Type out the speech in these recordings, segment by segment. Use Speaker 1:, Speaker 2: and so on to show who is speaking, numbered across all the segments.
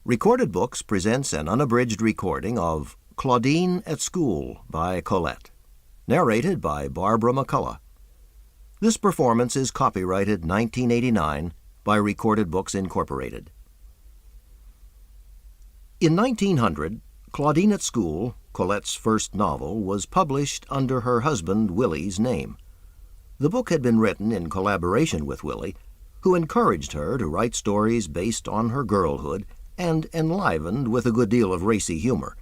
Speaker 1: Recorded Books presents an unabridged recording of Claudine at School by Colette, narrated by Barbara McCullough. This performance is copyrighted 1989 by Recorded Books Incorporated. In 1900, Claudine at School, Colette's first novel, was published under her husband Willie's name. The book had been written in collaboration with Willie, who encouraged her to write stories based on her girlhood and enlivened with a good deal of racy humor.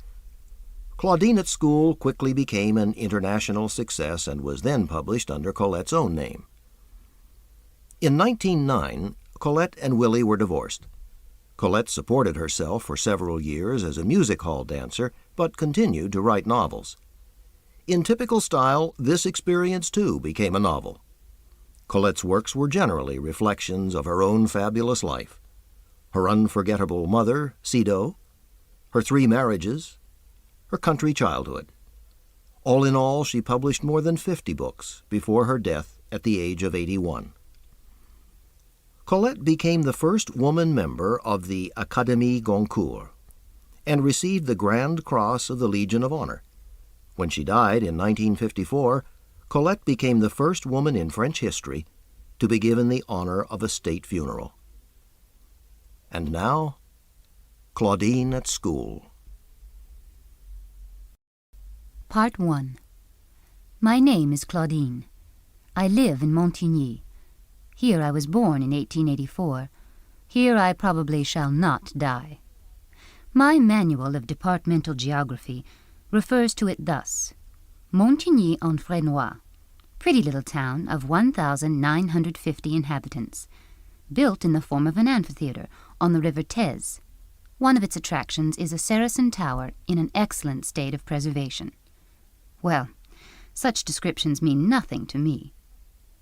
Speaker 1: Claudine at School quickly became an international success and was then published under Colette's own name. In 1909, Colette and Willie were divorced. Colette supported herself for several years as a music hall dancer, but continued to write novels. In typical style, this experience, too, became a novel. Colette's works were generally reflections of her own fabulous life. Her unforgettable mother, Sido, her 3 marriages, her country childhood. All in all, she published more than 50 books before her death at the age of 81. Colette became the first woman member of the Académie Goncourt and received the Grand Cross of the Legion of Honor. When she died in 1954, Colette became the first woman in French history to be given the honor of a state funeral. And now, Claudine at School.
Speaker 2: Part 1. My name is Claudine. I live in Montigny. Here I was born in 1884. Here I probably shall not die. My manual of departmental geography refers to it thus: Montigny-en-Fresnois, pretty little town of 1,950 inhabitants, built in the form of an amphitheater on the river Thèse. One of its attractions is a Saracen tower in an excellent state of preservation. Well, such descriptions mean nothing to me.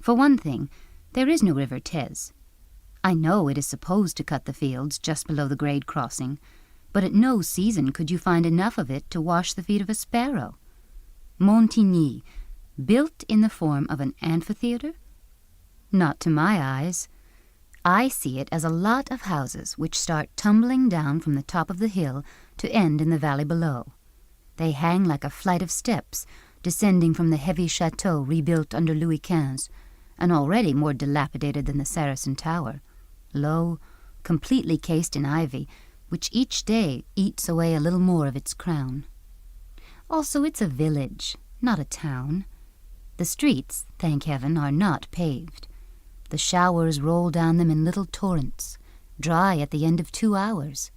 Speaker 2: For one thing, there is no river Thèse. I know it is supposed to cut the fields just below the grade crossing, but at no season could you find enough of it to wash the feet of a sparrow. Montigny, built in the form of an amphitheater? Not to my eyes. I see it as a lot of houses which start tumbling down from the top of the hill to end in the valley below. They hang like a flight of steps, descending from the heavy chateau rebuilt under Louis XV, and already more dilapidated than the Saracen tower, low, completely cased in ivy, which each day eats away a little more of its crown. Also, it's a village, not a town. The streets, thank heaven, are not paved. The showers roll down them in little torrents, dry at the end of 2 hours.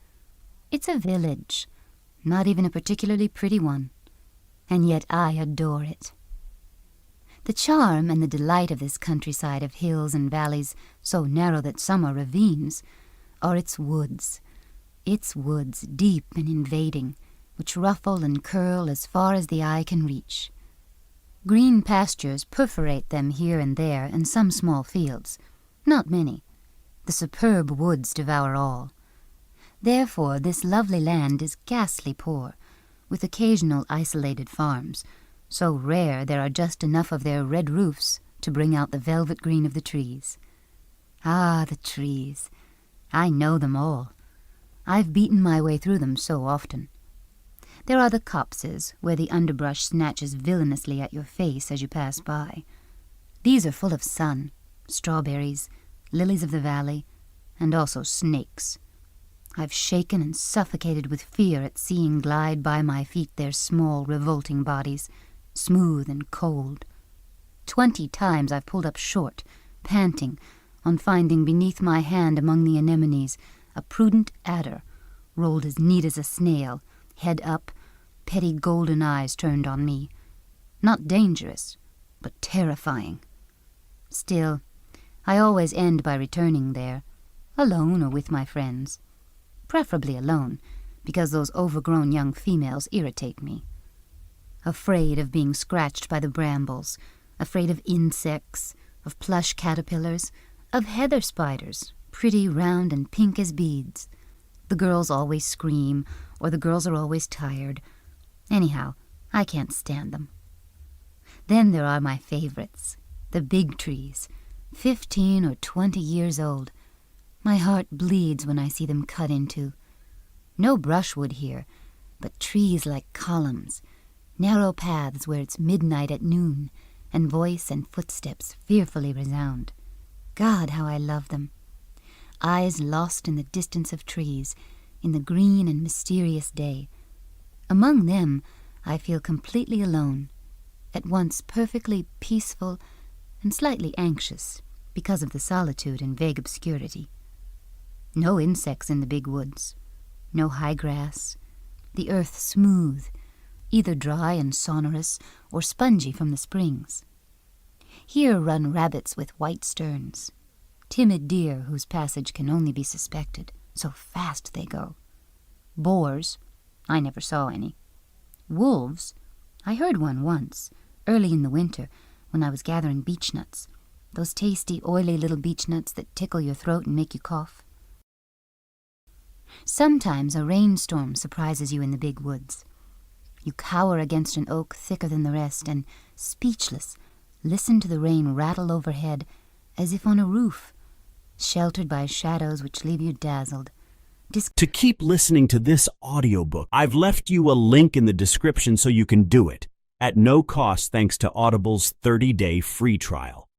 Speaker 2: It's a village, not even a particularly pretty one, and yet I adore it. The charm and the delight of this countryside of hills and valleys, so narrow that some are ravines, are its woods, deep and invading, which ruffle and curl as far as the eye can reach. Green pastures perforate them here and there, and some small fields. Not many. The superb woods devour all. Therefore this lovely land is ghastly poor, with occasional isolated farms, so rare there are just enough of their red roofs to bring out the velvet green of the trees. Ah, the trees! I know them all. I've beaten my way through them so often. There are the copses, where the underbrush snatches villainously at your face as you pass by. These are full of sun, strawberries, lilies of the valley, and also snakes. I've shaken and suffocated with fear at seeing glide by my feet their small, revolting bodies, smooth and cold. 20 times I've pulled up short, panting, on finding beneath my hand among the anemones a prudent adder, rolled as neat as a snail, head up, petty golden eyes turned on me. Not dangerous, but terrifying. Still, I always end by returning there, alone or with my friends. Preferably alone, because those overgrown young females irritate me. Afraid of being scratched by the brambles, afraid of insects, of plush caterpillars, of heather spiders, pretty round and pink as beads. The girls always scream, or the girls are always tired. Anyhow, I can't stand them. Then there are my favorites, the big trees, 15 or 20 years old. My heart bleeds when I see them cut into. No brushwood here, but trees like columns, narrow paths where it's midnight at noon, and voice and footsteps fearfully resound. God, how I love them! Eyes lost in the distance of trees, in the green and mysterious day. Among them I feel completely alone, at once perfectly peaceful and slightly anxious because of the solitude and vague obscurity. No insects in the big woods, no high grass, the earth smooth, either dry and sonorous or spongy from the springs. Here run rabbits with white sterns, timid deer whose passage can only be suspected, so fast they go. Boars, I never saw any. Wolves, I heard one once, early in the winter, when I was gathering beechnuts, those tasty, oily little beechnuts that tickle your throat and make you cough. Sometimes a rainstorm surprises you in the big woods. You cower against an oak thicker than the rest and, speechless, listen to the rain rattle overhead as if on a roof, sheltered by shadows which leave you dazzled.
Speaker 3: To keep listening to this audiobook, I've left you a link in the description so you can do it, at no cost thanks to Audible's 30-day free trial.